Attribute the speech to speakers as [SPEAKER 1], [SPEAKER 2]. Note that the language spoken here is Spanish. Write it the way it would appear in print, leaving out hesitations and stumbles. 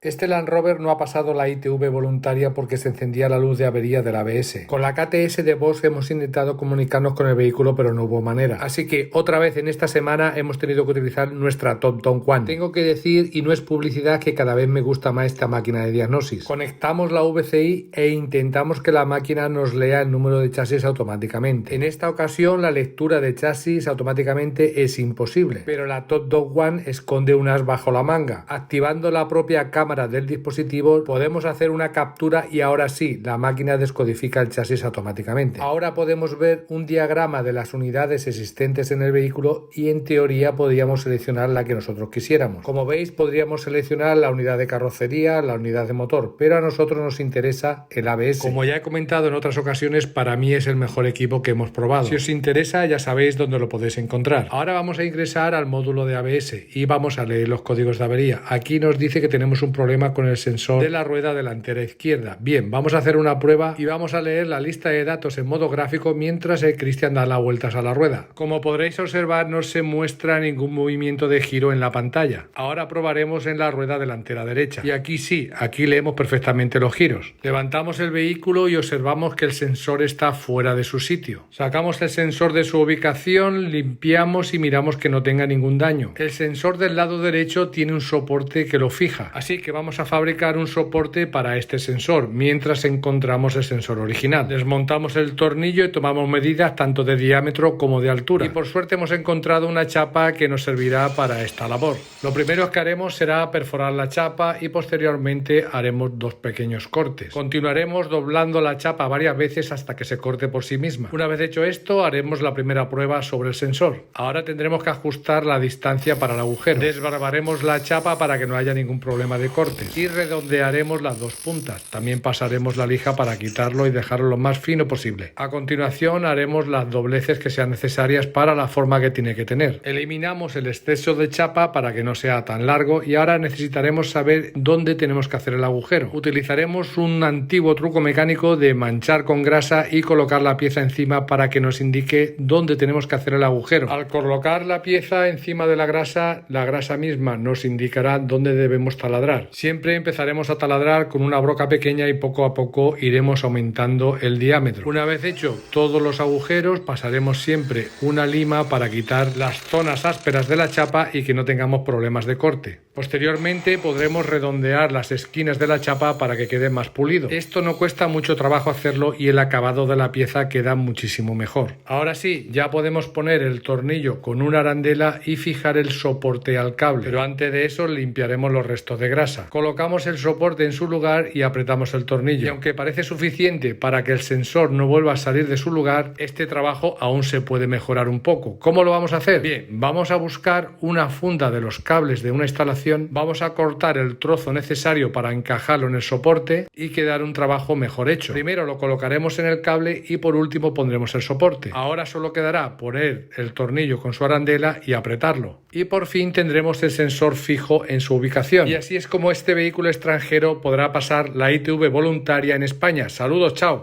[SPEAKER 1] Este Land Rover no ha pasado la ITV voluntaria porque se encendía la luz de avería del ABS. Con la KTS de Bosch hemos intentado comunicarnos con el vehículo, pero no hubo manera. Así que otra vez en esta semana hemos tenido que utilizar nuestra TomTom One. Tengo que decir, y no es publicidad, que cada vez me gusta más esta máquina de diagnosis. Conectamos la VCI e intentamos que la máquina nos lea el número de chasis automáticamente. En esta ocasión la lectura de chasis automáticamente es imposible, pero la TomTom One esconde un as bajo la manga. Activando la propia cámara del dispositivo podemos hacer una captura y ahora sí, la máquina descodifica el chasis automáticamente. Ahora podemos ver un diagrama de las unidades existentes en el vehículo y en teoría podríamos seleccionar la que nosotros quisiéramos. Como veis, podríamos seleccionar la unidad de carrocería, la unidad de motor, pero a nosotros nos interesa el ABS. Como ya he comentado en otras ocasiones, para mí es el mejor equipo que hemos probado. Si os interesa, ya sabéis dónde lo podéis encontrar. Ahora vamos a ingresar al módulo de ABS y vamos a leer los códigos de avería. Aquí nos dice que tenemos un problema con el sensor de la rueda delantera izquierda. Bien, vamos a hacer una prueba y vamos a leer la lista de datos en modo gráfico mientras el Cristian da las vueltas a la rueda. Como podréis observar, no se muestra ningún movimiento de giro en la pantalla. Ahora probaremos en la rueda delantera derecha. Y aquí sí, aquí leemos perfectamente los giros. Levantamos el vehículo y observamos que el sensor está fuera de su sitio. Sacamos el sensor de su ubicación, limpiamos y miramos que no tenga ningún daño. El sensor del lado derecho tiene un soporte que lo fija, así que vamos a fabricar un soporte para este sensor mientras encontramos el sensor original. Desmontamos el tornillo y tomamos medidas tanto de diámetro como de altura. Y por suerte hemos encontrado una chapa que nos servirá para esta labor. Lo primero que haremos será perforar la chapa y posteriormente haremos dos pequeños cortes. Continuaremos doblando la chapa varias veces hasta que se corte por sí misma. Una vez hecho esto, haremos la primera prueba sobre el sensor. Ahora tendremos que ajustar la distancia para el agujero. Desbarbaremos la chapa para que no haya ningún problema de corte y redondearemos las dos puntas. También pasaremos la lija para quitarlo y dejarlo lo más fino posible. A continuación haremos las dobleces que sean necesarias para la forma que tiene que tener. Eliminamos el exceso de chapa para que no sea tan largo y ahora necesitaremos saber dónde tenemos que hacer el agujero. Utilizaremos un antiguo truco mecánico de manchar con grasa y colocar la pieza encima para que nos indique dónde tenemos que hacer el agujero. Al colocar la pieza encima de la grasa misma nos indicará dónde debemos taladrar. Siempre empezaremos a taladrar con una broca pequeña y poco a poco iremos aumentando el diámetro. Una vez hecho todos los agujeros, pasaremos siempre una lima para quitar las zonas ásperas de la chapa y que no tengamos problemas de corte. Posteriormente podremos redondear las esquinas de la chapa para que quede más pulido. Esto no cuesta mucho trabajo hacerlo y el acabado de la pieza queda muchísimo mejor. Ahora sí, ya podemos poner el tornillo con una arandela y fijar el soporte al cable, pero antes de eso limpiaremos los restos de grasa. Colocamos el soporte en su lugar y apretamos el tornillo. Y aunque parece suficiente para que el sensor no vuelva a salir de su lugar, este trabajo aún se puede mejorar un poco. ¿Cómo lo vamos a hacer? Bien, vamos a buscar una funda de los cables de una instalación, vamos a cortar el trozo necesario para encajarlo en el soporte y quedar un trabajo mejor hecho. Primero lo colocaremos en el cable y por último pondremos el soporte. Ahora solo quedará poner el tornillo con su arandela y apretarlo. Y por fin tendremos el sensor fijo en su ubicación. Y así es como este vehículo extranjero podrá pasar la ITV voluntaria en España. Saludos, chao.